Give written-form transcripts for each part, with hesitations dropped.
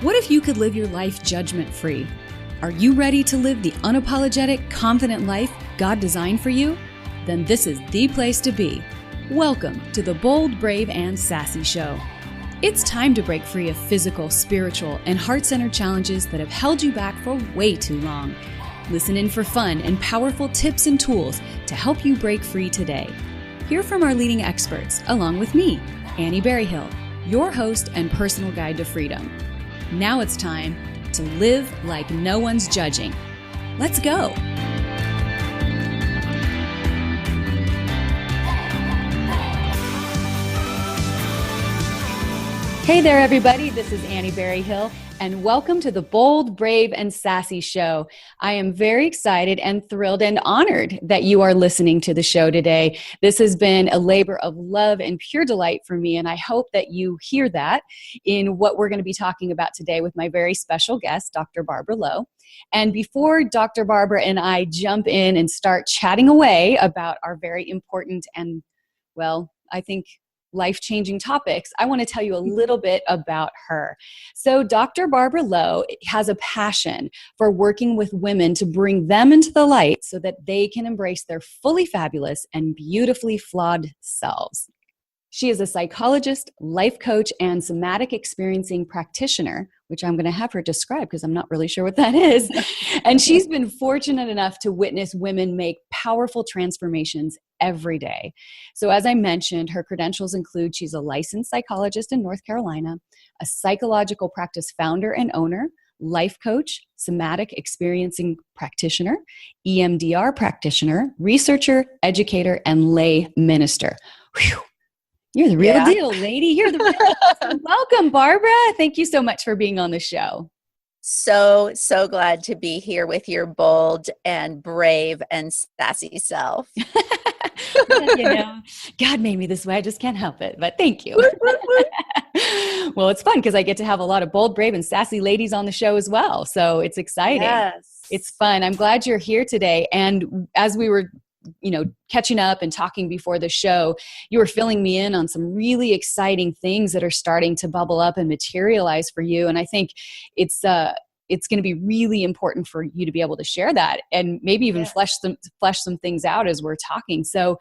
What if you could live your life judgment-free? Are you ready to live the unapologetic, confident life God designed for you? Then this is the place to be. Welcome to the Bold, Brave, and Sassy Show. It's time to break free of physical, spiritual, and heart-centered challenges that have held you back for way too long. Listen in for fun and powerful tips and tools to help you break free today. Hear from our leading experts, along with me, Annie Berryhill, your host and personal guide to freedom. Now it's time to live like no one's judging. Let's go. Hey there, everybody. This is Annie Berryhill, and welcome to the Bold, Brave, and Sassy Show. I am very excited and thrilled and honored that you are listening to the show today. This has been a labor of love and pure delight for me, and I hope that you hear that in what we're going to be talking about today with my very special guest, Dr. Barbara Lowe. And before Dr. Barbara and I jump in and start chatting away about our very important and, well, I think life-changing topics, I want to tell you a little bit about her. So Dr. Barbara Lowe has a passion for working with women to bring them into the light so that they can embrace their fully fabulous and beautifully flawed selves. She is a psychologist, life coach, and somatic experiencing practitioner, which I'm going to have her describe because I'm not really sure what that is. And she's been fortunate enough to witness women make powerful transformations every day. So as I mentioned, her credentials include she's a licensed psychologist in North Carolina, a psychological practice founder and owner, life coach, somatic experiencing practitioner, EMDR practitioner, researcher, educator, and lay minister. Whew. You're the real deal, lady. You're the real deal. Welcome, Barbara. Thank you so much for being on the show. So glad to be here with your bold and brave and sassy self. God made me this way. I just can't help it. But thank you. Well, it's fun because I get to have a lot of bold, brave, and sassy ladies on the show as well. So it's exciting. Yes. It's fun. I'm glad you're here today. And as we were catching up and talking before the show, you were filling me in on some really exciting things that are starting to bubble up and materialize for you. And I think it's going to be really important for you to be able to share that and maybe even flesh some things out as we're talking. So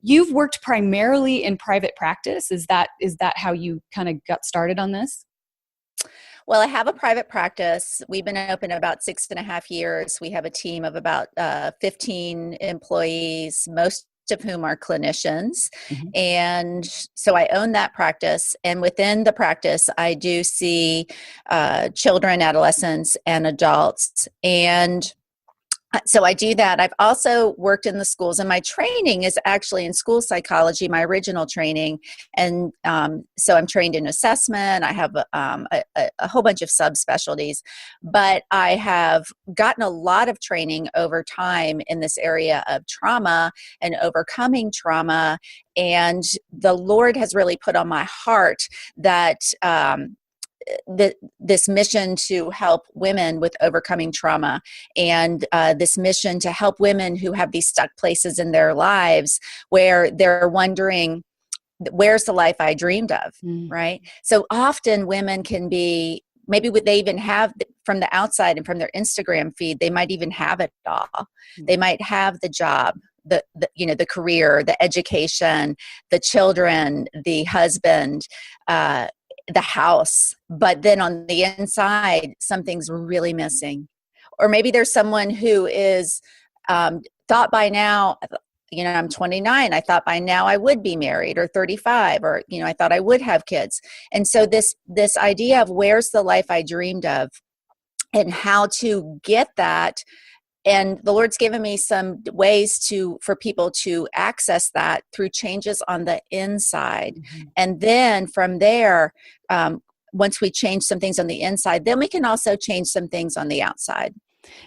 you've worked primarily in private practice. Is that how you kind of got started on this? Well, I have a private practice. We've been open about 6.5 years. We have a team of about 15 employees, most of whom are clinicians. Mm-hmm. And so I own that practice. And within the practice, I do see children, adolescents, and adults. And so I do that. I've also worked in the schools, and my training is actually in school psychology, my original training. And so I'm trained in assessment. I have a whole bunch of subspecialties, but I have gotten a lot of training over time in this area of trauma and overcoming trauma. And the Lord has really put on my heart that this mission to help women with overcoming trauma, and this mission to help women who have these stuck places in their lives where they're wondering, where's the life I dreamed of, right? So often women can be, maybe they even have from the outside and from their Instagram feed, they might even have it all. They might have the job, the career, the education, the children, the husband, the house, but then on the inside, something's really missing. Or maybe there's someone who is thought by now, I'm 29. I thought by now I would be married, or 35, or, I thought I would have kids. And so this idea of where's the life I dreamed of and how to get that. And the Lord's given me some ways for people to access that through changes on the inside. Mm-hmm. And then from there, once we change some things on the inside, then we can also change some things on the outside.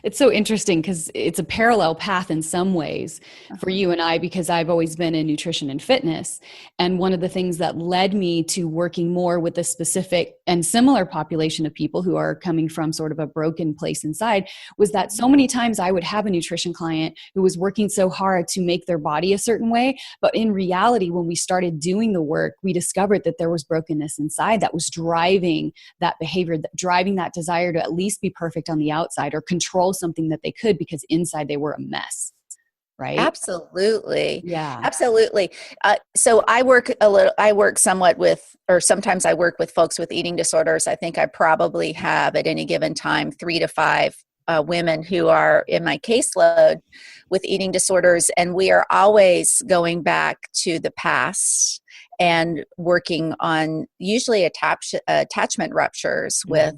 It's so interesting because it's a parallel path in some ways for Uh-huh. you and I, because I've always been in nutrition and fitness. And one of the things that led me to working more with a specific and similar population of people who are coming from sort of a broken place inside was that so many times I would have a nutrition client who was working so hard to make their body a certain way. But in reality, when we started doing the work, we discovered that there was brokenness inside that was driving that behavior, driving that desire to at least be perfect on the outside or control something that they could, because inside they were a mess, right? Absolutely. Yeah. Absolutely. So I work somewhat with, or sometimes I work with folks with eating disorders. I think I probably have at any given time 3 to 5 women who are in my caseload with eating disorders. And we are always going back to the past and working on usually attachment ruptures with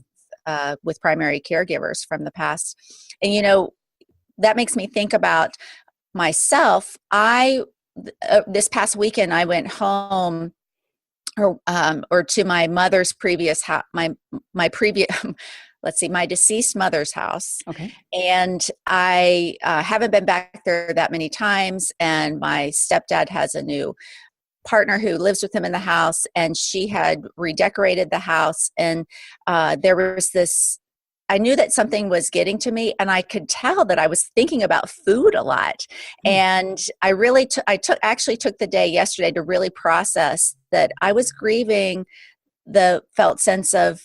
primary caregivers from the past. And, that makes me think about myself. This past weekend, I went home or to my mother's previous house, my previous, let's see, my deceased mother's house. Okay. And I haven't been back there that many times. And my stepdad has a new partner who lives with him in the house, and she had redecorated the house. And there was this, I knew that something was getting to me, and I could tell that I was thinking about food a lot. And I really actually took the day yesterday to really process that I was grieving the felt sense of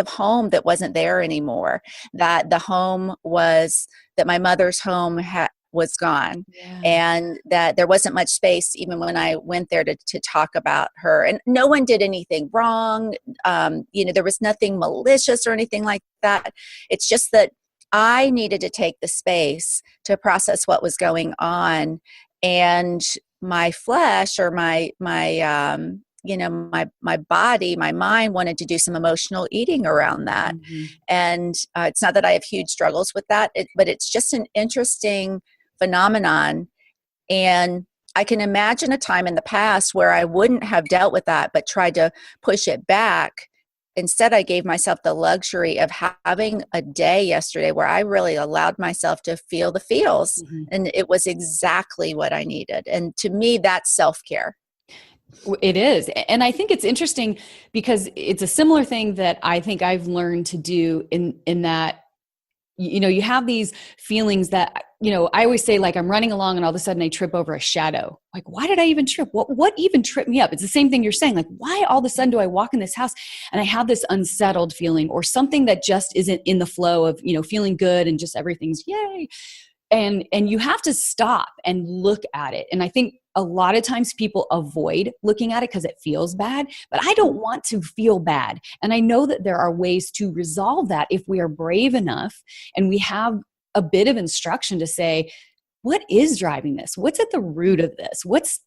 home that wasn't there anymore. That that my mother's home was gone. Yeah. And that there wasn't much space even when I went there to talk about her. And no one did anything wrong. There was nothing malicious or anything like that. It's just that I needed to take the space to process what was going on. And my flesh, or my body, my mind wanted to do some emotional eating around that. Mm-hmm. And it's not that I have huge struggles with that, but it's just an interesting phenomenon. And I can imagine a time in the past where I wouldn't have dealt with that, but tried to push it back. Instead, I gave myself the luxury of having a day yesterday where I really allowed myself to feel the feels. Mm-hmm. And it was exactly what I needed. And to me, that's self-care. It is. And I think it's interesting because it's a similar thing that I think I've learned to do in that, you have these feelings that, I always say, like, I'm running along and all of a sudden I trip over a shadow. Like, why did I even trip? What even tripped me up? It's the same thing you're saying. Like, why all of a sudden do I walk in this house and I have this unsettled feeling, or something that just isn't in the flow of, feeling good and just everything's yay. And you have to stop and look at it. And I think a lot of times people avoid looking at it because it feels bad, but I don't want to feel bad. And I know that there are ways to resolve that if we are brave enough and we have a bit of instruction to say, what is driving this? What's at the root of this? What's,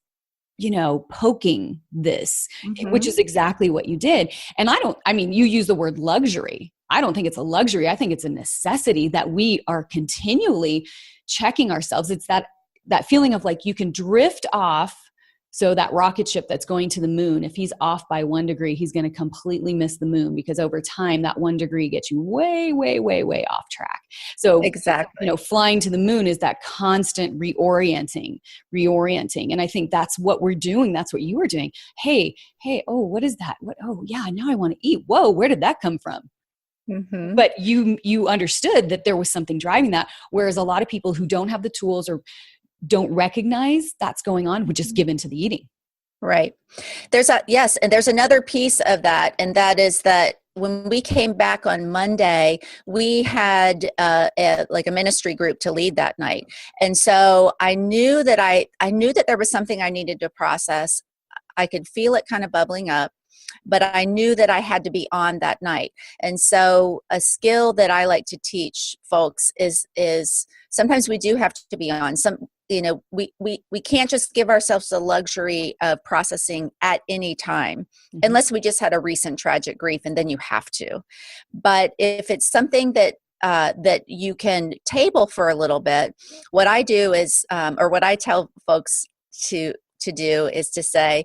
poking this, which is exactly what you did. And you use the word luxury. I don't think it's a luxury. I think it's a necessity that we are continually checking ourselves. It's that feeling of like you can drift off. So that rocket ship that's going to the moon, if he's off by 1 degree, he's going to completely miss the moon, because over time that 1 degree gets you way, way, way, way off track. So Exactly. Flying to the moon is that constant reorienting. And I think that's what we're doing. That's what you were doing. Hey, oh, what is that? Oh yeah, now I want to eat. Whoa, where did that come from? Mm-hmm. But you understood that there was something driving that. Whereas a lot of people who don't have the tools or don't recognize that's going on would just give into the eating. Right. And there's another piece of that. And that is that when we came back on Monday, we had a ministry group to lead that night. And so I knew that there was something I needed to process. I could feel it kind of bubbling up, but I knew that I had to be on that night. And so a skill that I like to teach folks is sometimes we do have to be on. We can't just give ourselves the luxury of processing at any time, unless we just had a recent tragic grief, and then you have to. But if it's something that you can table for a little bit, what I do is, or what I tell folks to do is to say,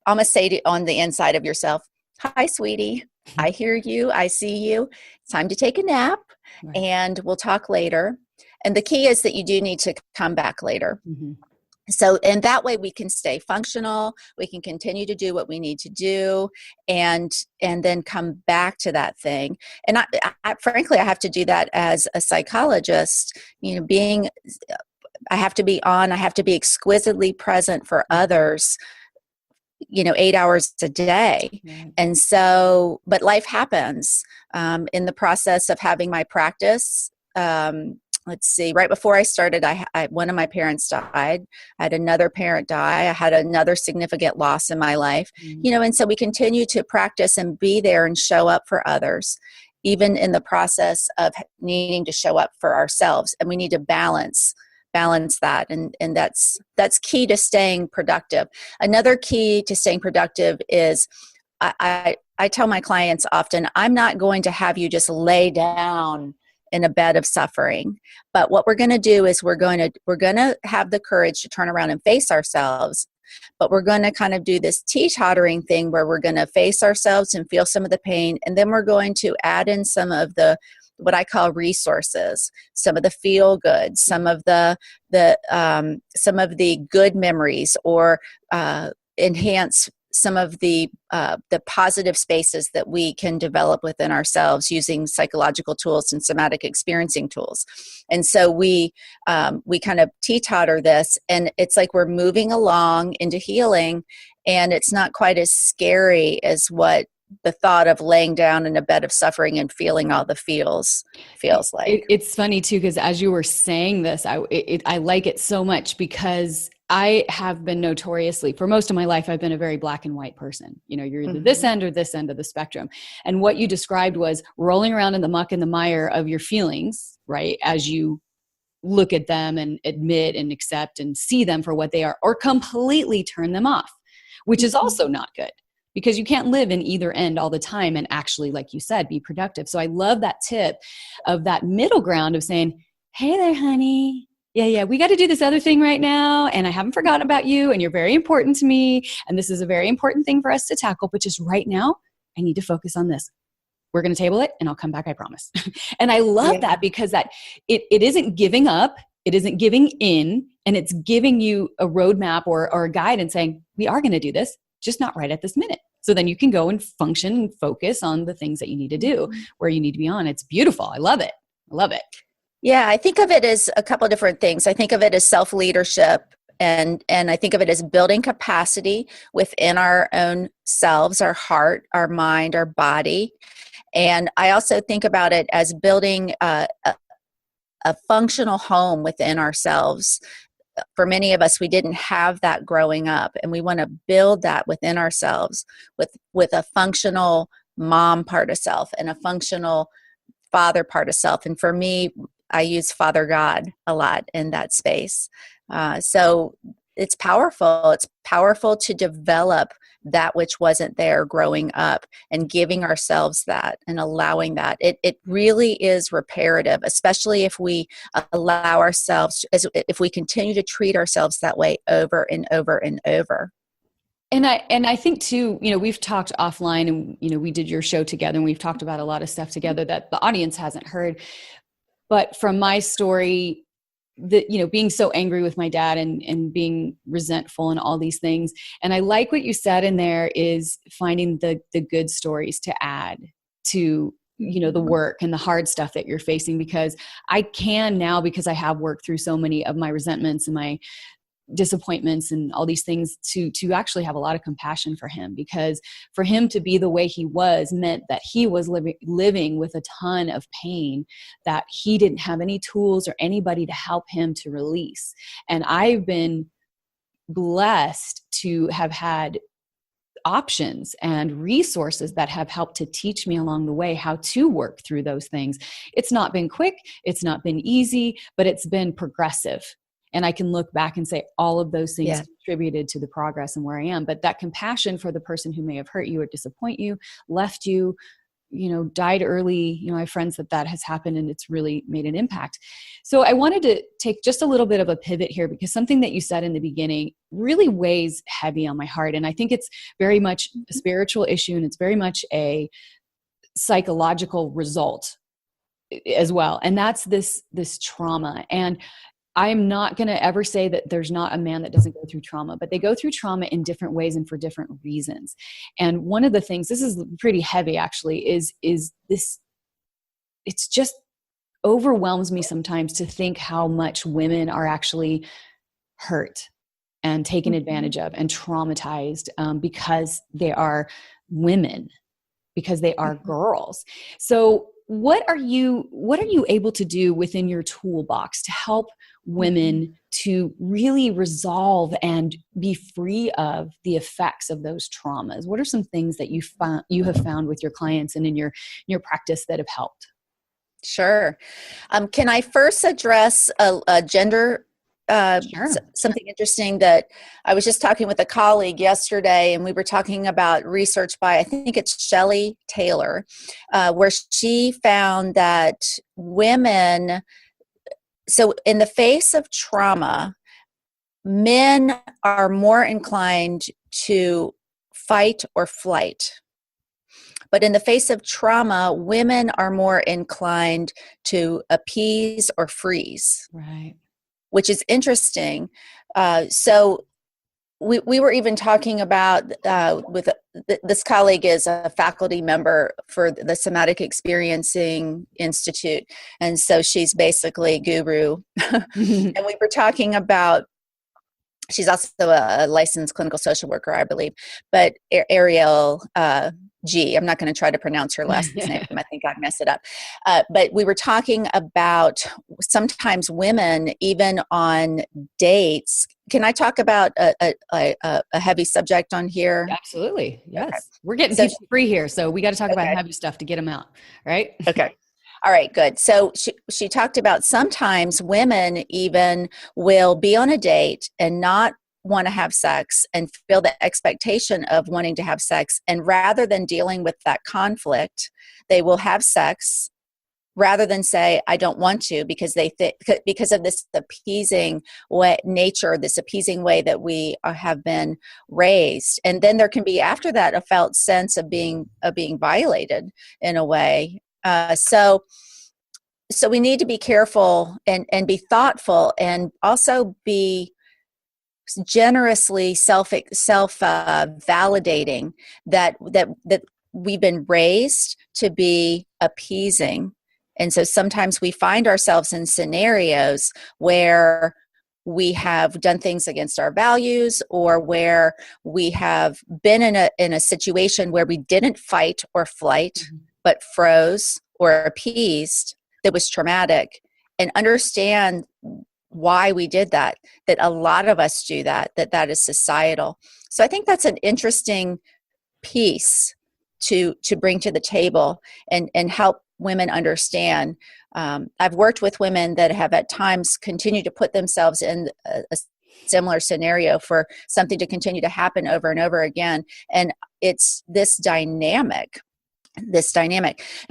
almost say on the inside of yourself, "Hi, sweetie. I hear you. I see you. It's time to take a nap. Right. and we'll talk later. And the key is that you do need to come back later. Mm-hmm. So, and that way we can stay functional, we can continue to do what we need to do, and then come back to that thing. And frankly, I have to do that as a psychologist, I have to be on, I have to be exquisitely present for others, 8 hours a day. Right. And so, but life happens in the process of having my practice. Let's see, right before I started, one of my parents died. I had another parent die. I had another significant loss in my life, and so we continue to practice and be there and show up for others, even in the process of needing to show up for ourselves. And we need to balance that. And that's key to staying productive. Another key to staying productive is I tell my clients often, I'm not going to have you just lay down in a bed of suffering. But what we're going to do is we're going to have the courage to turn around and face ourselves. But we're going to kind of do this teetottering thing where we're going to face ourselves and feel some of the pain. And then we're going to add in some of the, what I call resources, some of the feel good, some of the good memories, or enhance some of the positive spaces that we can develop within ourselves using psychological tools and somatic experiencing tools. And so we kind of teeter this, and it's like we're moving along into healing, and it's not quite as scary as what the thought of laying down in a bed of suffering and feeling all the feels like. It's funny too, because as you were saying this, I like it so much, because I have been notoriously, for most of my life, I've been a very black and white person. You're either this end or this end of the spectrum. And what you described was rolling around in the muck and the mire of your feelings, right? As you look at them and admit and accept and see them for what they are, or completely turn them off, which is also not good, because you can't live in either end all the time and actually, like you said, be productive. So I love that tip of that middle ground of saying, hey there, honey. Yeah, we got to do this other thing right now. And I haven't forgotten about you. And you're very important to me. And this is a very important thing for us to tackle. But just right now, I need to focus on this. We're going to table it and I'll come back, I promise. And I love that, because that it isn't giving up. It isn't giving in. And it's giving you a roadmap or a guide and saying, we are going to do this, just not right at this minute. So then you can go and function and focus on the things that you need to do, where you need to be on. It's beautiful. I love it. I love it. Yeah, I think of it as a couple of different things. I think of it as self-leadership, and I think of it as building capacity within our own selves, our heart, our mind, our body. And I also think about it as building a functional home within ourselves. For many of us, we didn't have that growing up, and we want to build that within ourselves with a functional mom part of self and a functional father part of self. And for me, I use Father God a lot in that space. So it's powerful. It's powerful to develop that which wasn't there growing up, and giving ourselves that and allowing that. It really is reparative, especially if we allow ourselves, if we continue to treat ourselves that way over and over and over. And I think too, we've talked offline, and, we did your show together, and we've talked about a lot of stuff together that the audience hasn't heard. But from my story, being so angry with my dad and being resentful and all these things. And I like what you said in there is finding the good stories to add to, the work and the hard stuff that you're facing, because I can now, because I have worked through so many of my resentments and my disappointments and all these things, to actually have a lot of compassion for him, because for him to be the way he was meant that he was living with a ton of pain that he didn't have any tools or anybody to help him to release. And I've been blessed to have had options and resources that have helped to teach me along the way how to work through those things. It's not been quick, it's not been easy, but it's been progressive. And I can look back and say all of those things contributed to the progress and where I am. But that compassion for the person who may have hurt you or disappoint you, left you, died early. I have friends that has happened, and it's really made an impact. So I wanted to take just a little bit of a pivot here, because something that you said in the beginning really weighs heavy on my heart. And I think it's very much a spiritual issue, and it's very much a psychological result as well. And that's this trauma. And I'm not going to ever say that there's not a man that doesn't go through trauma, but they go through trauma in different ways and for different reasons. And one of the things, this is pretty heavy actually, is this, it's just overwhelms me sometimes to think how much women are actually hurt and taken advantage of and traumatized because they are women, because they are girls. So what are you able to do within your toolbox to help women to really resolve and be free of the effects of those traumas? What are some things that you have found with your clients and in your practice that have helped? Sure. Can I first address a gender? Sure. Something interesting that I was just talking with a colleague yesterday, and we were talking about research by, I think it's Shelley Taylor, where she found that women, so in the face of trauma, men are more inclined to fight or flight. But in the face of trauma, women are more inclined to appease or freeze. Right. Which is interesting. So we were even talking about this colleague is a faculty member for the Somatic Experiencing Institute. And so she's basically guru. And we were talking about, she's also a licensed clinical social worker, I believe, but Ariel G. I'm not going to try to pronounce her last name. I think I'd mess it up. But we were talking about sometimes women, even on dates. Can I talk about a heavy subject on here? Absolutely. Yes. Okay. We're getting people free here. So we got to talk about heavy stuff to get them out. Right. Okay. All right, good. So she talked about sometimes women even will be on a date and not want to have sex and feel the expectation of wanting to have sex. And rather than dealing with that conflict, they will have sex rather than say, I don't want to, because they think, because of this appeasing nature, this appeasing way that we have been raised. And then there can be after that a felt sense of being violated in a way. So we need to be careful and be thoughtful, and also be generously self validating that we've been raised to be appeasing. And so sometimes we find ourselves in scenarios where we have done things against our values, or where we have been in a situation where we didn't fight or flight, but froze or appeased, that was traumatic, and understand why we did that a lot of us do that is societal. So I think that's an interesting piece to bring to the table and help women understand. I've worked with women that have at times continued to put themselves in a similar scenario for something to continue to happen over and over again. And it's this dynamic. And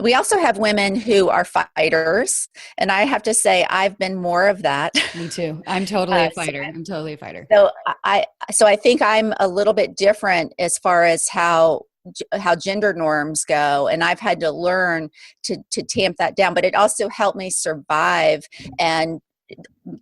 we also have women who are fighters. And I have to say, I've been more of that. Me too. I'm totally a fighter. I'm totally a fighter. So I think I'm a little bit different as far as how gender norms go. And I've had to learn to tamp that down, but it also helped me survive. And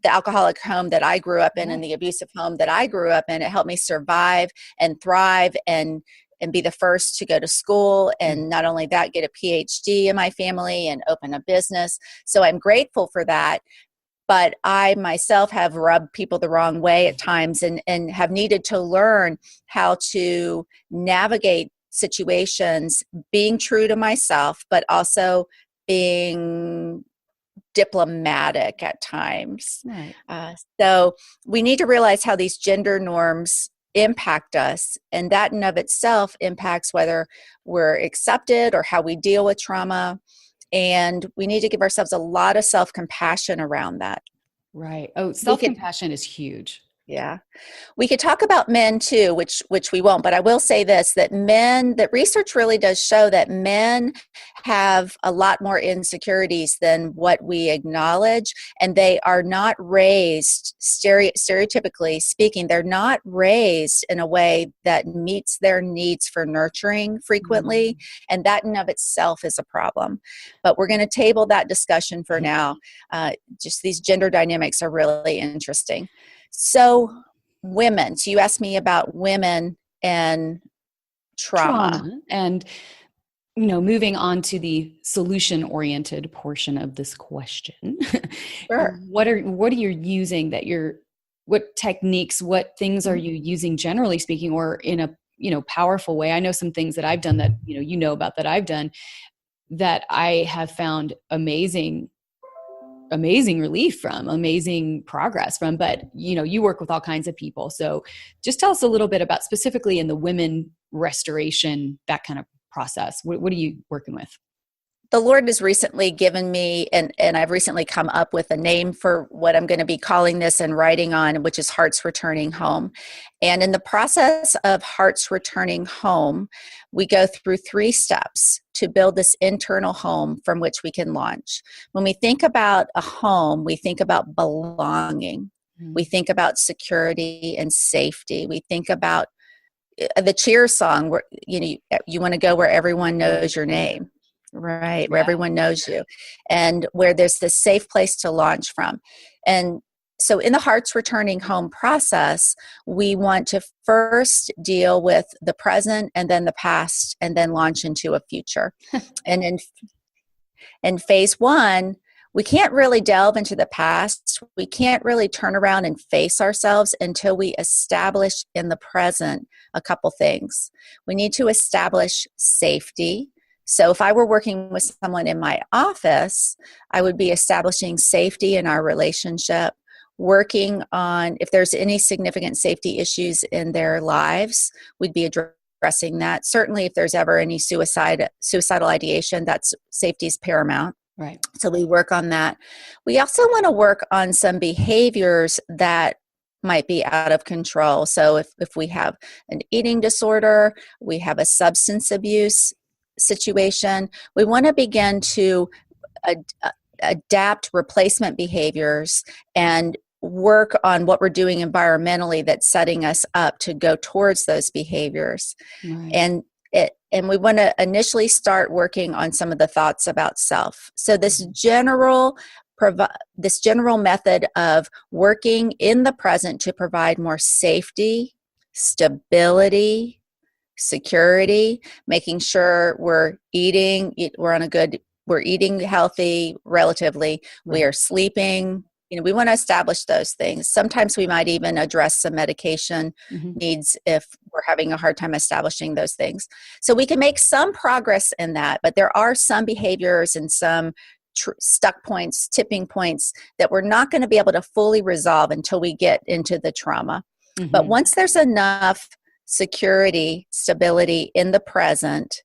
the alcoholic home that I grew up in and the abusive home that I grew up in, it helped me survive and thrive and be the first to go to school, and not only that, get a PhD in my family and open a business. So I'm grateful for that. But I myself have rubbed people the wrong way at times, and have needed to learn how to navigate situations, being true to myself, but also being diplomatic at times. Right. So we need to realize how these gender norms impact us, and that in of itself impacts whether we're accepted or how we deal with trauma. And we need to give ourselves a lot of self-compassion around that. Right. Oh, self-compassion is huge. Yeah. We could talk about men too, which we won't, but I will say this, that research really does show that men have a lot more insecurities than what we acknowledge, and they are not raised, stereotypically speaking, they're not raised in a way that meets their needs for nurturing frequently, and that in of itself is a problem. But we're going to table that discussion for now. Just these gender dynamics are really interesting. So women. So you asked me about women and trauma. And, moving on to the solution-oriented portion of this question. Sure. What are you using what techniques, what things are you using generally speaking, or in a, powerful way? I know some things that I've done that, about that I've done that I have found amazing relief from, amazing progress from, but you work with all kinds of people. So just tell us a little bit about specifically in the women restoration, that kind of process. What are you working with? The Lord has recently given me, and I've recently come up with a name for what I'm going to be calling this and writing on, which is Hearts Returning Home. And in the process of Hearts Returning Home, we go through 3 steps to build this internal home from which we can launch. When we think about a home, we think about belonging. We think about security and safety. We think about the Cheers song, where you want to go where everyone knows your name. Right, where everyone knows you, and where there's this safe place to launch from. And so in the Hearts Returning Home process, we want to first deal with the present and then the past, and then launch into a future. And in phase 1, we can't really delve into the past. We can't really turn around and face ourselves until we establish in the present a couple things. We need to establish safety. So if I were working with someone in my office, I would be establishing safety in our relationship, working on if there's any significant safety issues in their lives, we'd be addressing that. Certainly if there's ever any suicidal ideation, that's safety is paramount. Right. So we work on that. We also want to work on some behaviors that might be out of control. So if we have an eating disorder, we have a substance abuse situation, we want to begin to adapt replacement behaviors and work on what we're doing environmentally that's setting us up to go towards those behaviors. Right. And we want to initially start working on some of the thoughts about self. So this general method of working in the present to provide more safety, stability, security, making sure we're eating healthy relatively, we are sleeping. We want to establish those things. Sometimes we might even address some medication needs if we're having a hard time establishing those things. So we can make some progress in that, but there are some behaviors and some stuck points, tipping points that we're not going to be able to fully resolve until we get into the trauma. But once there's enough security, stability in the present,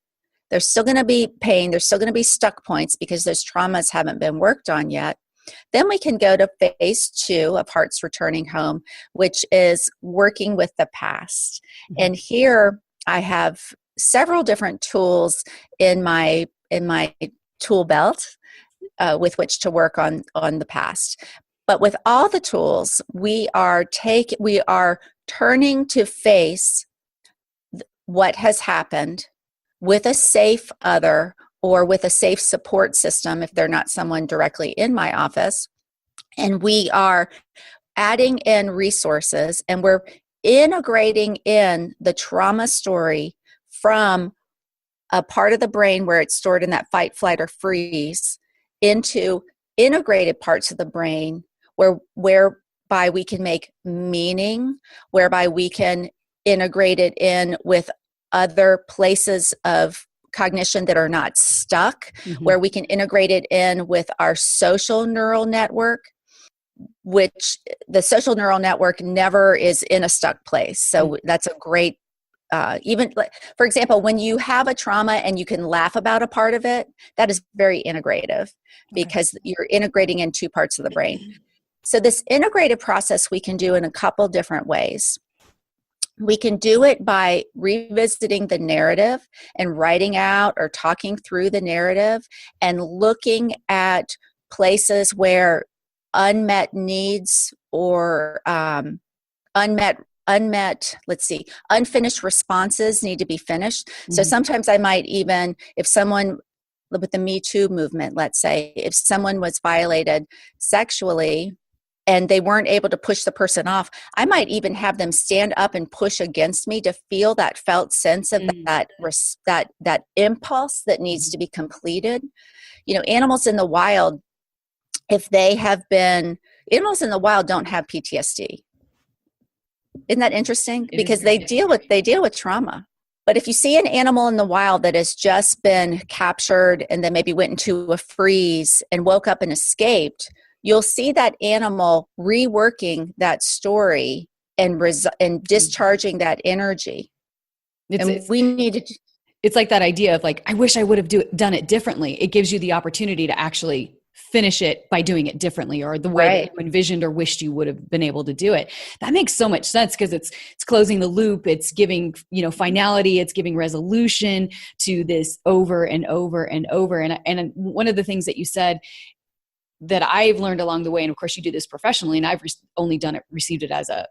there's still going to be pain, there's still going to be stuck points because those traumas haven't been worked on yet. Then we can go to phase 2 of Hearts Returning Home, which is working with the past. And here I have several different tools in my tool belt with which to work on the past. But with all the tools, we are turning to face what has happened with a safe other or with a safe support system if they're not someone directly in my office. And we are adding in resources and we're integrating in the trauma story from a part of the brain where it's stored in that fight, flight, or freeze into integrated parts of the brain whereby we can make meaning, whereby we can integrate it in with other places of cognition that are not stuck, where we can integrate it in with our social neural network, which the social neural network never is in a stuck place. So that's a great, even for example, when you have a trauma and you can laugh about a part of it, that is very integrative because you're integrating in 2 parts of the brain. So this integrated process we can do in a couple different ways. We can do it by revisiting the narrative and writing out or talking through the narrative and looking at places where unmet needs or unfinished responses need to be finished. Mm-hmm. So sometimes I might even, if someone with the Me Too movement, let's say, if someone was violated sexually and they weren't able to push the person off, I might even have them stand up and push against me to feel that felt sense of that impulse that needs to be completed. You know, animals in the wild, animals in the wild don't have PTSD. Isn't that interesting? Because they deal with trauma. But if you see an animal in the wild that has just been captured and then maybe went into a freeze and woke up and escaped, you'll see that animal reworking that story and discharging that energy. It's like that idea of like, I wish I would have done it differently. It gives you the opportunity to actually finish it by doing it differently, or the way that you envisioned or wished you would have been able to do it. That makes so much sense because it's closing the loop. It's giving, finality. It's giving resolution to this over and over and over. And one of the things that you said that I've learned along the way, and of course you do this professionally, and I've only received it as a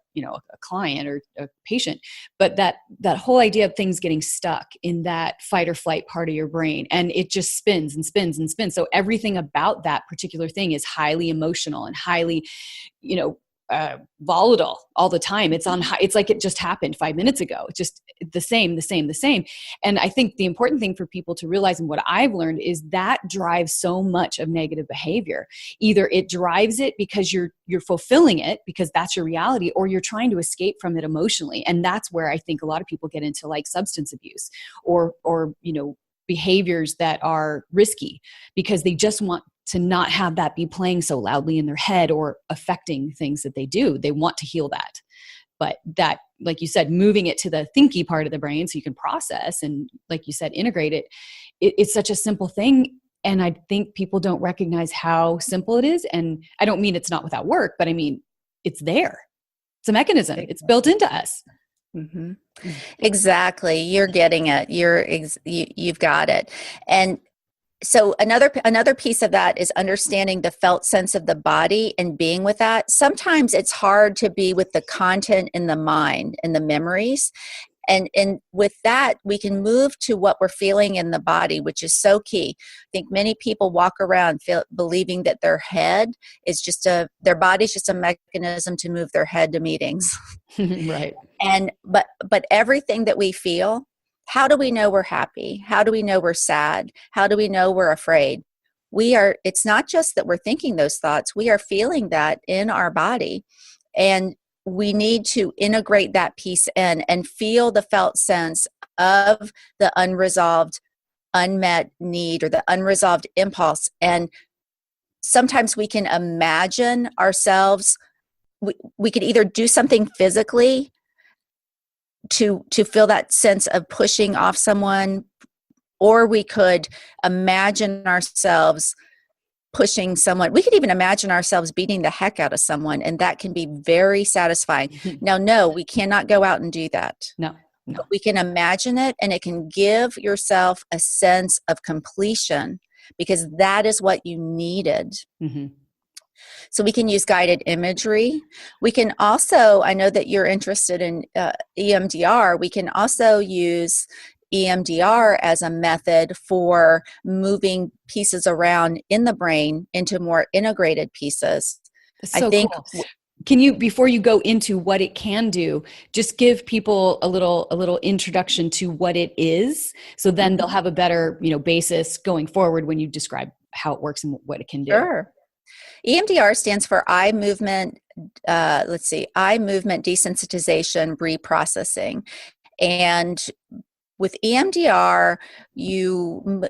client or a patient, but that whole idea of things getting stuck in that fight or flight part of your brain, and it just spins and spins and spins. So everything about that particular thing is highly emotional and highly, volatile all the time. It's like it just happened 5 minutes ago. It's just the same. And I think the important thing for people to realize, and what I've learned, is that drives so much of negative behavior. Either it drives it because you're fulfilling it because that's your reality, or you're trying to escape from it emotionally. And that's where I think a lot of people get into like substance abuse or behaviors that are risky because they just want to not have that be playing so loudly in their head or affecting things that they do. They want to heal that. But that, like you said, moving it to the thinky part of the brain so you can process and, like you said, integrate it, it's such a simple thing. And I think people don't recognize how simple it is. And I don't mean it's not without work, but I mean, it's there. It's a mechanism. It's built into us. Mm-hmm. Exactly. You're getting it. You've got it. And so another piece of that is understanding the felt sense of the body and being with that. Sometimes it's hard to be with the content in the mind and the memories. And with that, we can move to what we're feeling in the body, which is so key. I think many people walk around believing that their head is their body's just a mechanism to move their head to meetings. Right. But everything that we feel, how do we know we're happy? How do we know we're sad? How do we know we're afraid? It's not just that we're thinking those thoughts, we are feeling that in our body. And we need to integrate that piece in and feel the felt sense of the unresolved, unmet need or the unresolved impulse. And sometimes we can imagine ourselves, we could either do something physically to feel that sense of pushing off someone, or we could imagine ourselves pushing someone. We could even imagine ourselves beating the heck out of someone, and that can be very satisfying. Now, no, we cannot go out and do that. No. But we can imagine it, and it can give yourself a sense of completion because that is what you needed. Mm-hmm. So we can use guided imagery. We can also, I know that you're interested in EMDR, we can also use EMDR as a method for moving pieces around in the brain into more integrated pieces. That's so cool. Can you, before you go into what it can do, just give people a little introduction to what it is, so then they'll have a better, basis going forward when you describe how it works and what it can do. Sure. EMDR stands for eye movement desensitization reprocessing. And with EMDR, your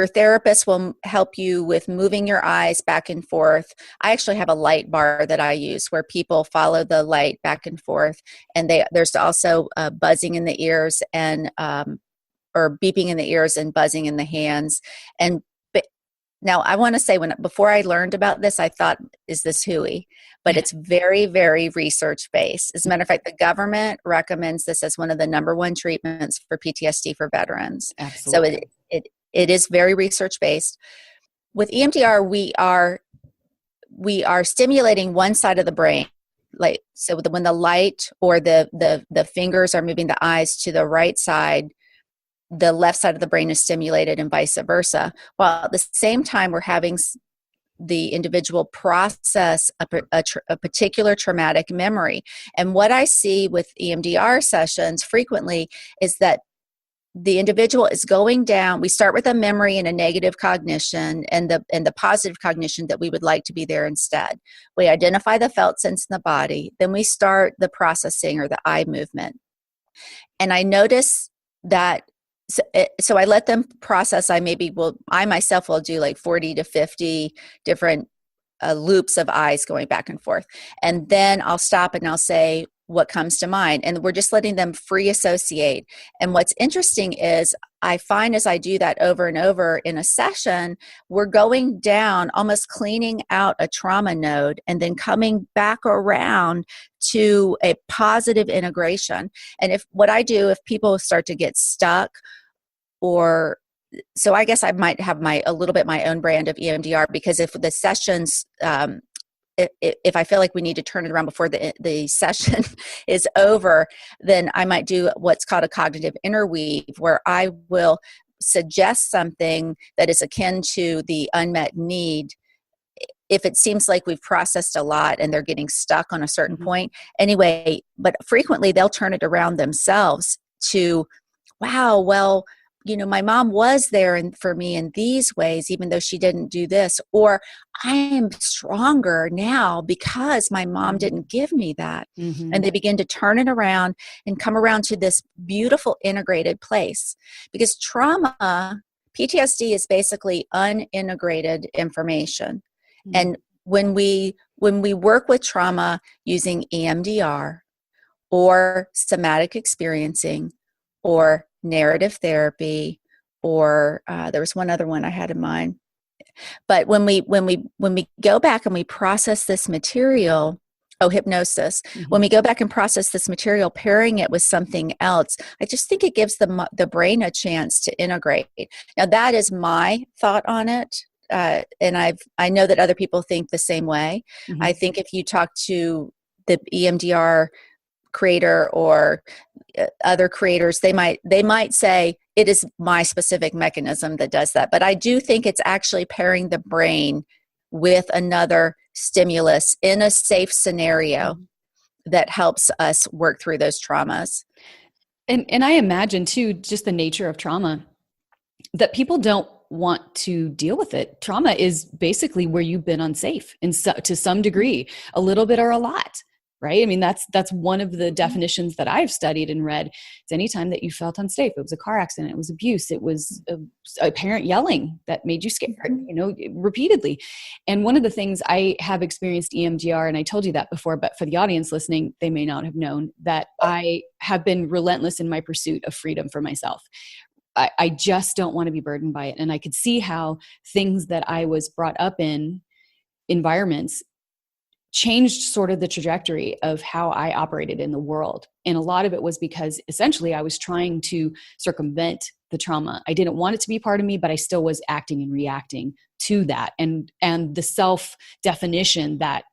therapist will help you with moving your eyes back and forth. I actually have a light bar that I use where people follow the light back and forth. And there's also buzzing in the ears and or beeping in the ears and buzzing in the hands. And Now, I want to say before I learned about this, I thought, is this hooey? But it's very, very research based. As a matter of fact, the government recommends this as one of the number one treatments for PTSD for veterans. Absolutely. So it is very research based. With EMDR, we are stimulating one side of the brain. Like, so when the light or the fingers are moving the eyes to the right side, the left side of the brain is stimulated and vice versa. While at the same time, we're having the individual process a particular traumatic memory. And what I see with EMDR sessions frequently is that the individual is going down. We start with a memory and a negative cognition and the positive cognition that we would like to be there instead. We identify the felt sense in the body. Then we start the processing or the eye movement. And I notice that so I let them process. I myself will do like 40 to 50 different loops of eyes going back and forth. And then I'll stop and I'll say what comes to mind. And we're just letting them free associate. And what's interesting is I find as I do that over and over in a session, we're going down, almost cleaning out a trauma node and then coming back around to a positive integration. And what I do, if people start to get stuck, so I guess I might have a little bit my own brand of EMDR, because if the sessions, if I feel like we need to turn it around before the session is over, then I might do what's called a cognitive interweave, where I will suggest something that is akin to the unmet need. If it seems like we've processed a lot and they're getting stuck on a certain point. Anyway, but frequently they'll turn it around themselves to, wow, well, my mom was there for me in these ways, even though she didn't do this, or I am stronger now because my mom didn't give me that. And they begin to turn it around and come around to this beautiful integrated place, because PTSD is basically unintegrated information. And when we work with trauma using EMDR or somatic experiencing or narrative therapy, or there was one other one I had in mind. But when we go back and we process this material, hypnosis, when we go back and process this material, pairing it with something else, I just think it gives the brain a chance to integrate. Now that is my thought on it. And I know that other people think the same way. I think if you talk to the EMDR creator or other creators, they might say it is my specific mechanism that does that. But I do think it's actually pairing the brain with another stimulus in a safe scenario that helps us work through those traumas. And I imagine too, just the nature of trauma, that people don't want to deal with it. Trauma is basically where you've been unsafe to some degree, a little bit or a lot. Right? I mean, that's one of the definitions that I've studied and read. It's anytime that you felt unsafe. It was a car accident. It was abuse. It was a parent yelling that made you scared, repeatedly. And one of the things I have experienced EMDR, and I told you that before, but for the audience listening, they may not have known that I have been relentless in my pursuit of freedom for myself. I just don't want to be burdened by it. And I could see how things that I was brought up in, environments, changed sort of the trajectory of how I operated in the world. And a lot of it was because essentially I was trying to circumvent the trauma. I didn't want it to be part of me, but I still was acting and reacting to that and the self-definition that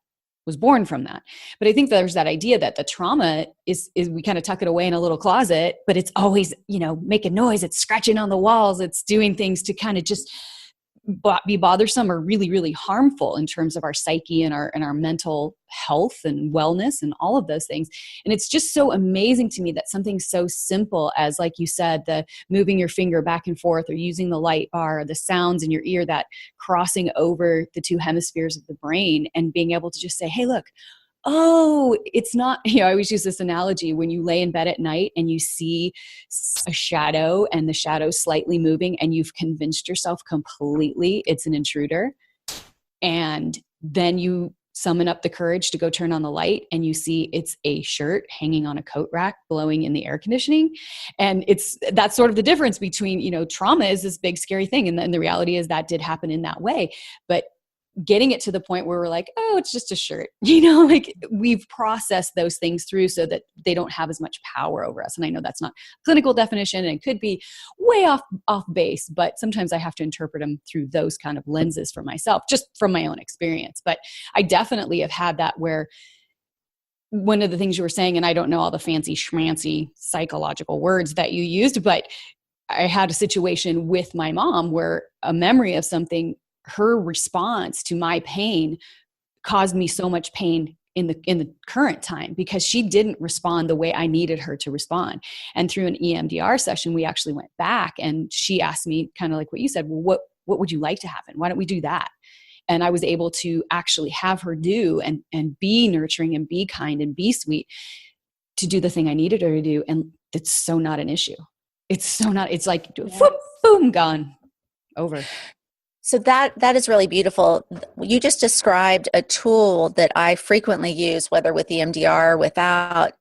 was born from that. But I think there's that idea that the trauma is we kind of tuck it away in a little closet, but it's always, making noise. It's scratching on the walls. It's doing things to kind of just be bothersome or really, really harmful in terms of our psyche and our mental health and wellness and all of those things. And it's just so amazing to me that something so simple as, like you said, the moving your finger back and forth or using the light bar or the sounds in your ear, that crossing over the two hemispheres of the brain and being able to just say, hey, look, it's not, I always use this analogy when you lay in bed at night and you see a shadow and the shadow slightly moving and you've convinced yourself completely it's an intruder. And then you summon up the courage to go turn on the light, and you see it's a shirt hanging on a coat rack blowing in the air conditioning. And that's sort of the difference between, trauma is this big scary thing, and the reality is that did happen in that way. But getting it to the point where we're like, oh, it's just a shirt, like we've processed those things through so that they don't have as much power over us. And I know that's not a clinical definition and it could be way off base, but sometimes I have to interpret them through those kind of lenses for myself, just from my own experience. But I definitely have had that where one of the things you were saying, and I don't know all the fancy schmancy psychological words that you used, but I had a situation with my mom where a memory of something, her response to my pain caused me so much pain in the current time because she didn't respond the way I needed her to respond. And through an EMDR session, we actually went back and she asked me kind of like what you said, well, what would you like to happen? Why don't we do that? And I was able to actually have her do and be nurturing and be kind and be sweet to do the thing I needed her to do. And it's so not an issue. It's like, whoop, boom, gone, over. So that is really beautiful. You just described a tool that I frequently use, whether with EMDR or without,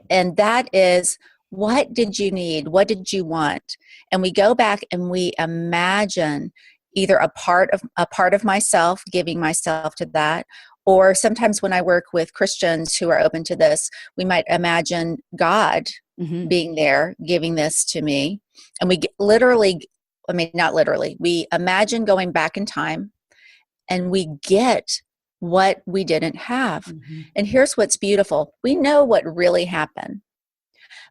and that is, what did you need? What did you want? And we go back and we imagine either a part of myself, giving myself to that, or sometimes when I work with Christians who are open to this, we might imagine God being there, giving this to me. And we not literally, we imagine going back in time and we get what we didn't have. And here's what's beautiful. We know what really happened.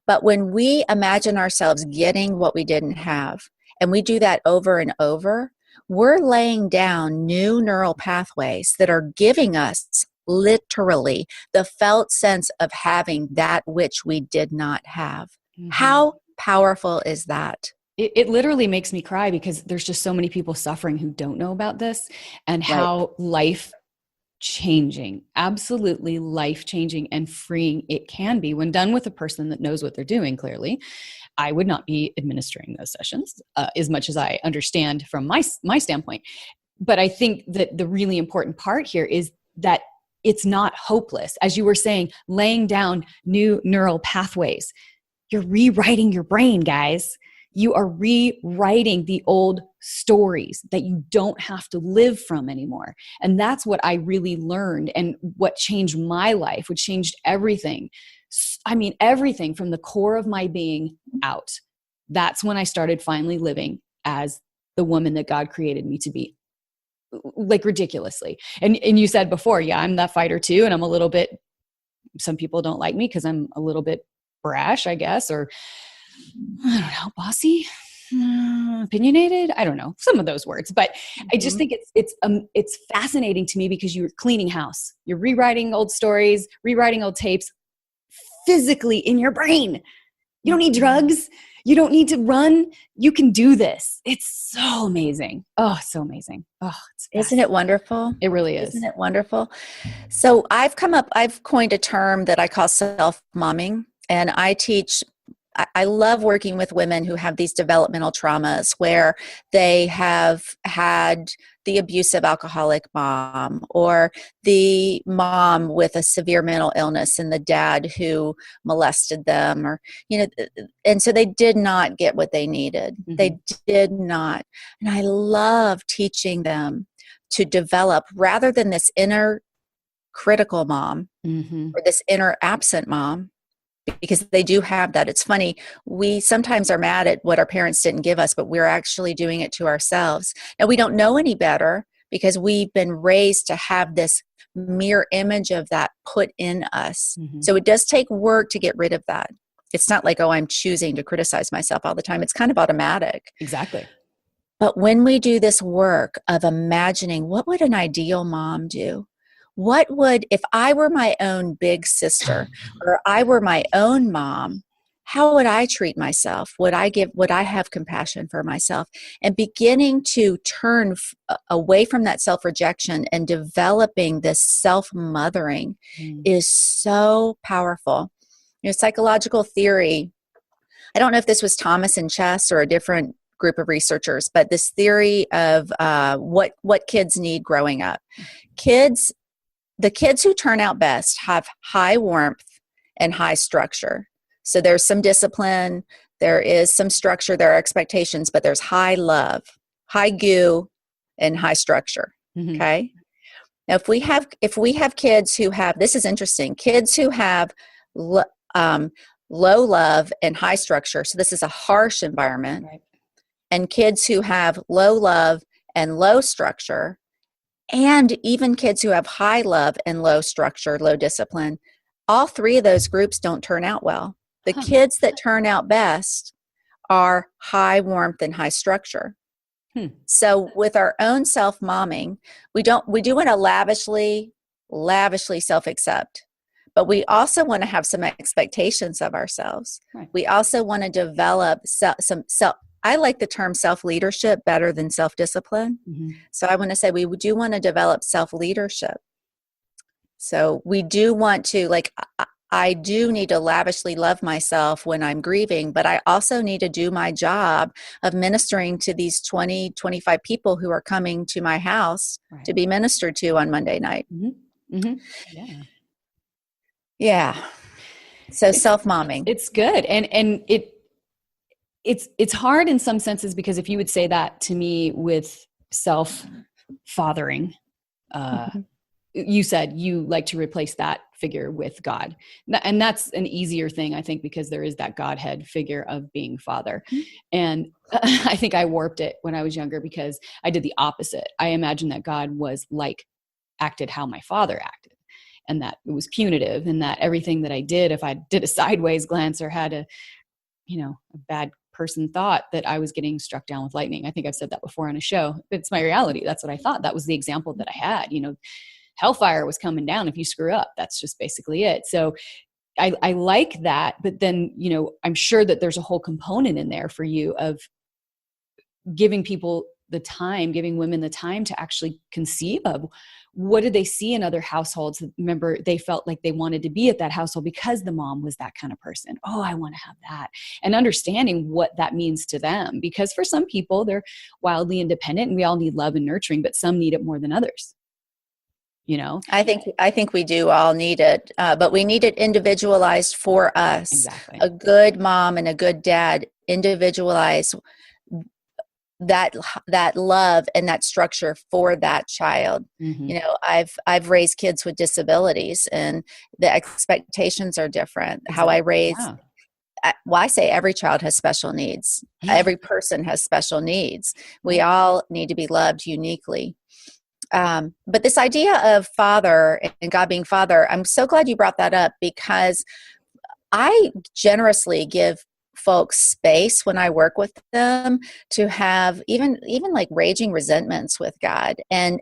But when we imagine ourselves getting what we didn't have, and we do that over and over, we're laying down new neural pathways that are giving us literally the felt sense of having that which we did not have. How powerful is that? It literally makes me cry because there's just so many people suffering who don't know about this and how life-changing, absolutely life-changing and freeing it can be when done with a person that knows what they're doing, clearly. I would not be administering those sessions as much as I understand from my standpoint. But I think that the really important part here is that it's not hopeless. As you were saying, laying down new neural pathways. You're rewriting your brain, guys. You are rewriting the old stories that you don't have to live from anymore. And that's what I really learned and what changed my life, what changed everything. I mean, everything from the core of my being out. That's when I started finally living as the woman that God created me to be, like ridiculously. And you said before, yeah, I'm that fighter too. And I'm a little bit, some people don't like me because I'm a little bit brash, I guess, or I don't know, bossy, opinionated. I don't know, some of those words, but I just think it's fascinating to me because you're cleaning house, you're rewriting old stories, rewriting old tapes physically in your brain. You don't need drugs. You don't need to run. You can do this. It's so amazing. Oh, so amazing. Oh, isn't it wonderful? It really is. Isn't it wonderful? So I've coined a term that I call self-momming, and I love working with women who have these developmental traumas where they have had the abusive alcoholic mom or the mom with a severe mental illness and the dad who molested them, or, and so they did not get what they needed. They did not. And I love teaching them to develop, rather than this inner critical mom or this inner absent mom, because they do have that. It's funny. We sometimes are mad at what our parents didn't give us, but we're actually doing it to ourselves. Now, we don't know any better because we've been raised to have this mirror image of that put in us. So it does take work to get rid of that. It's not like, oh, I'm choosing to criticize myself all the time. It's kind of automatic. Exactly. But when we do this work of imagining, what would an ideal mom do? What would, if I were my own big sister or I were my own mom, how would I treat myself? Would I have compassion for myself? And beginning to turn away from that self-rejection and developing this self-mothering is so powerful. Psychological theory, I don't know if this was Thomas and Chess or a different group of researchers, but this theory of what kids need growing up. Kids, the kids who turn out best have high warmth and high structure. So there's some discipline, there is some structure, there are expectations, but there's high love, high goo, and high structure. Mm-hmm. Okay. Now, if we have kids who have, this is interesting, kids who have low love and high structure. So this is a harsh environment. Right. And kids who have low love and low structure, and even kids who have high love and low structure, low discipline, all three of those groups don't turn out well. The kids that turn out best are high warmth and high structure. So with our own self-momming, we do want to lavishly self-accept, but we also want to have some expectations of ourselves. Right. We also want to develop I like the term self-leadership better than self-discipline. Mm-hmm. So I want to say we do want to develop self-leadership. So we do want to, I do need to lavishly love myself when I'm grieving, but I also need to do my job of ministering to these 20, 25 people who are coming to my house to be ministered to on Monday night. Mm-hmm. Mm-hmm. Yeah. Yeah. So self-momming. It's good. And it's hard in some senses, because if you would say that to me with self-fathering, you said you like to replace that figure with God. And that's an easier thing, I think, because there is that Godhead figure of being father. Mm-hmm. And I think I warped it when I was younger because I did the opposite. I imagined that God was acted how my father acted, and that it was punitive, and that everything that I did, if I did a sideways glance or had a bad person thought, that I was getting struck down with lightning. I think I've said that before on a show. It's my reality. That's what I thought. That was the example that I had. Hellfire was coming down if you screw up. That's just basically it. So I like that. But then, I'm sure that there's a whole component in there for you of giving people the time, giving women the time to actually conceive of what did they see in other households. Remember, they felt like they wanted to be at that household because the mom was that kind of person. Oh, I want to have that. And understanding what that means to them, because for some people, they're wildly independent and we all need love and nurturing, but some need it more than others. I think we do all need it, but we need it individualized for us. Exactly. A good mom and a good dad individualize that love and that structure for that child. Mm-hmm. I've raised kids with disabilities, and the expectations are different. Exactly. How I raise. Yeah. I say every child has special needs. Yeah. Every person has special needs. We all need to be loved uniquely. But this idea of father and God being father, I'm so glad you brought that up, because I generously give folks space when I work with them to have even like raging resentments with God, and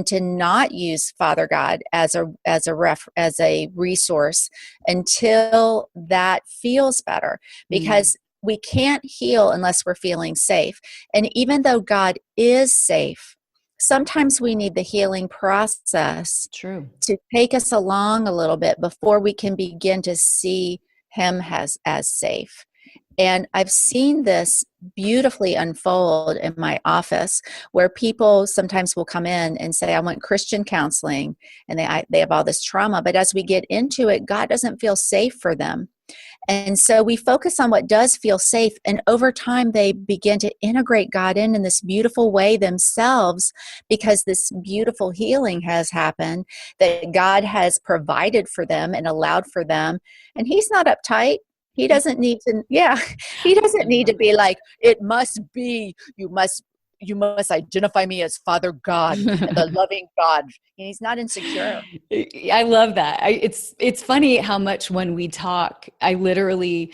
to not use Father God as a resource until that feels better, because we can't heal unless we're feeling safe. And even though God is safe, sometimes we need the healing process to take us along a little bit before we can begin to see him as safe. And I've seen this beautifully unfold in my office, where people sometimes will come in and say, I want Christian counseling, and they have all this trauma. But as we get into it, God doesn't feel safe for them. And so we focus on what does feel safe. And over time, they begin to integrate God in this beautiful way themselves, because this beautiful healing has happened that God has provided for them and allowed for them. And he's not uptight. He doesn't need to, he doesn't need to be like, it must be, you must identify me as Father God, the loving God. He's not insecure. I love that. It's funny how much when we talk, I literally,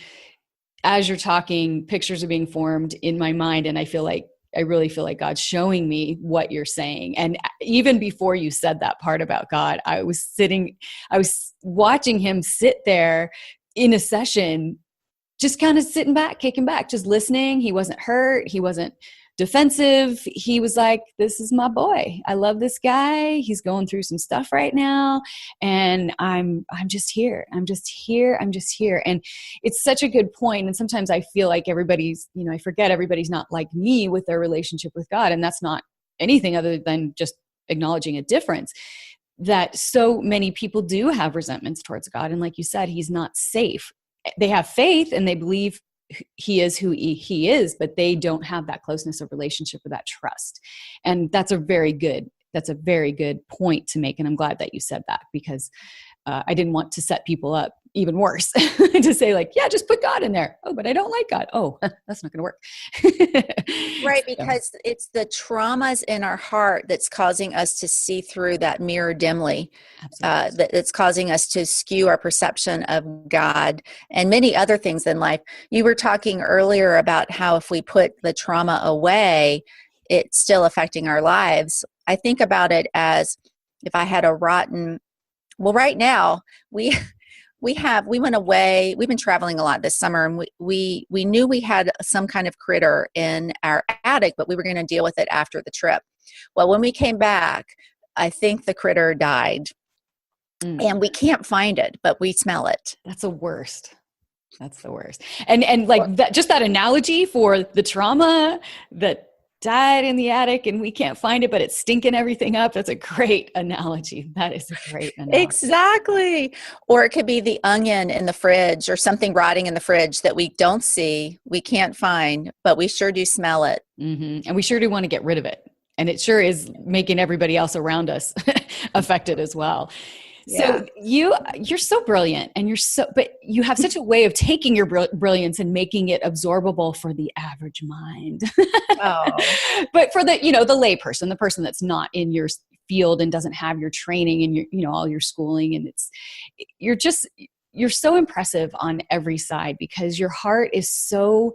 as you're talking, pictures are being formed in my mind. And I really feel like God's showing me what you're saying. And even before you said that part about God, I was watching him sit there in a session, just kind of sitting back, kicking back, just listening. He wasn't hurt. He wasn't defensive. He was like, this is my boy. I love this guy. He's going through some stuff right now. And I'm just here. I'm just here. And it's such a good point. And sometimes I feel like I forget everybody's not like me with their relationship with God. And that's not anything other than just acknowledging a difference. that so many people do have resentments towards God. And like you said, he's not safe. They have faith and they believe he is who he is, but they don't have that closeness of relationship or that trust. And that's a very good point to make. And I'm glad that you said that, because I didn't want to set people up even worse to say like, yeah, just put God in there. Oh, but I don't like God. Oh, that's not going to work. Right. Because it's the traumas in our heart that's causing us to see through that mirror dimly. That's causing us to skew our perception of God and many other things in life. You were talking earlier about how if we put the trauma away, it's still affecting our lives. I think about it as if I had a rotten, well, right now we went away. We've been traveling a lot this summer, and we knew we had some kind of critter in our attic, but we were going to deal with it after the trip. Well, when we came back, I think the critter died, and we can't find it, but we smell it. That's the worst. That's the worst. And like that, just that analogy for the trauma that died in the attic and we can't find it, but it's stinking everything up. That's a great analogy. That is a great analogy. Exactly. Or it could be the onion in the fridge or something rotting in the fridge that we don't see, we can't find, but we sure do smell it. Mm-hmm. And we sure do want to get rid of it. And it sure is making everybody else around us affected as well. Yeah. So you're so brilliant, and but you have such a way of taking your brilliance and making it absorbable for the average mind. Oh. But for the layperson, the person that's not in your field and doesn't have your training and your, all your schooling, and you're so impressive on every side, because your heart is so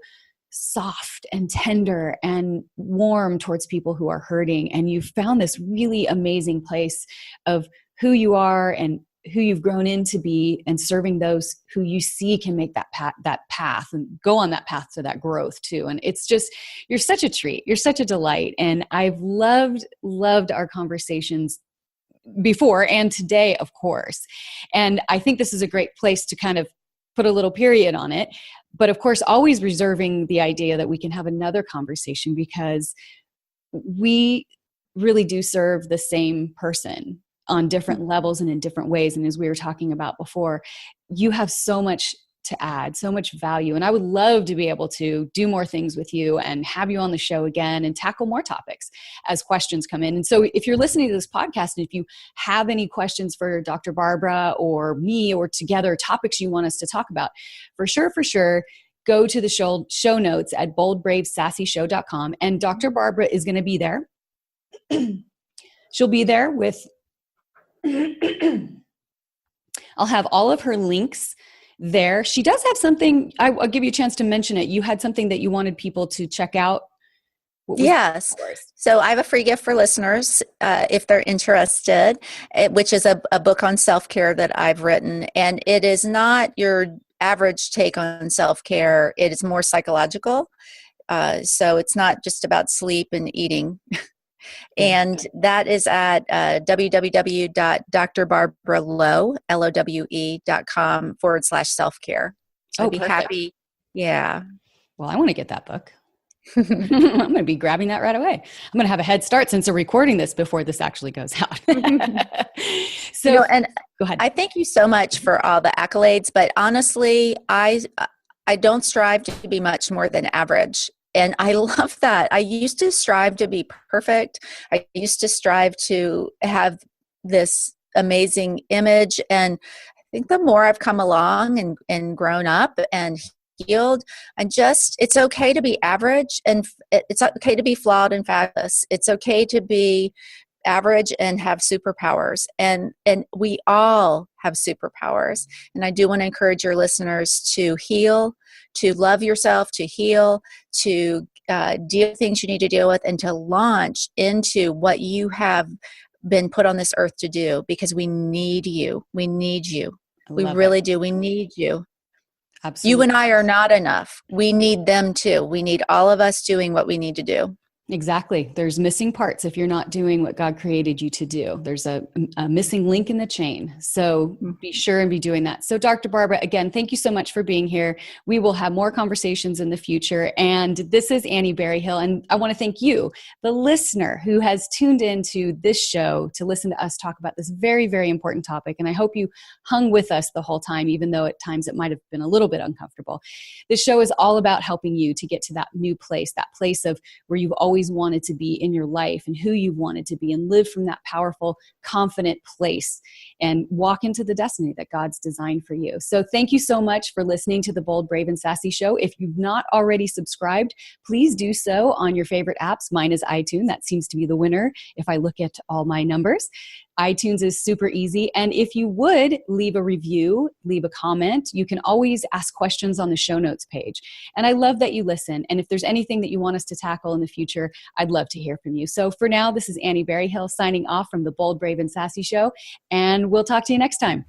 soft and tender and warm towards people who are hurting. And you've found this really amazing place of who you are and who you've grown into be, and serving those who you see can make that path and go on that path to that growth too. And it's just, you're such a treat. You're such a delight. And I've loved our conversations before and today, of course. And I think this is a great place to kind of put a little period on it. But of course, always reserving the idea that we can have another conversation, because we really do serve the same person on different levels and in different ways. And as we were talking about before, you have so much to add, so much value. And I would love to be able to do more things with you and have you on the show again and tackle more topics as questions come in. And so if you're listening to this podcast, and if you have any questions for Dr. Barbara or me, or together topics you want us to talk about, for sure, go to the show notes at boldbravesassshow.com. And Dr. Barbara is going to be there. She'll be there with I'll have all of her links there. She does have something, I'll give you a chance to mention it. You had something that you wanted people to check out. Yes. So I have a free gift for listeners if they're interested, which is a book on self-care that I've written. And it is not your average take on self-care. It is more psychological. So it's not just about sleep and eating. And that is at www.drbarbaralowe.com/self-care. So I'd be happy. Yeah. Well, I want to get that book. I'm going to be grabbing that right away. I'm going to have a head start since we're recording this before this actually goes out. So, and go ahead. I thank you so much for all the accolades, but honestly, I don't strive to be much more than average. And I love that. I used to strive to be perfect. I used to strive to have this amazing image. And I think the more I've come along and grown up and healed, it's okay to be average, and it's okay to be flawed and fabulous. It's okay to be average and have superpowers. And we all have superpowers. And I do want to encourage your listeners to heal, to love yourself, to heal, to deal with things you need to deal with, and to launch into what you have been put on this earth to do, because we need you. We need you. We really do. We need you. Absolutely. You and I are not enough. We need them too. We need all of us doing what we need to do. Exactly. There's missing parts if you're not doing what God created you to do. There's a missing link in the chain. So be sure and be doing that. So, Dr. Barbara, again, thank you so much for being here. We will have more conversations in the future. And this is Annie Berryhill. And I want to thank you, the listener who has tuned into this show to listen to us talk about this very, very important topic. And I hope you hung with us the whole time, even though at times it might have been a little bit uncomfortable. This show is all about helping you to get to that new place, that place of where you've always wanted to be in your life and who you wanted to be, and live from that powerful, confident place and walk into the destiny that God's designed for you. So thank you so much for listening to the Bold, Brave, and Sassy Show. If you've not already subscribed, please do so on your favorite apps. Mine is iTunes. That seems to be the winner if I look at all my numbers. iTunes is super easy. And if you would leave a review, leave a comment, you can always ask questions on the show notes page. And I love that you listen. And if there's anything that you want us to tackle in the future, I'd love to hear from you. So for now, this is Annie Berryhill signing off from the Bold, Brave, and Sassy Show. And we'll talk to you next time.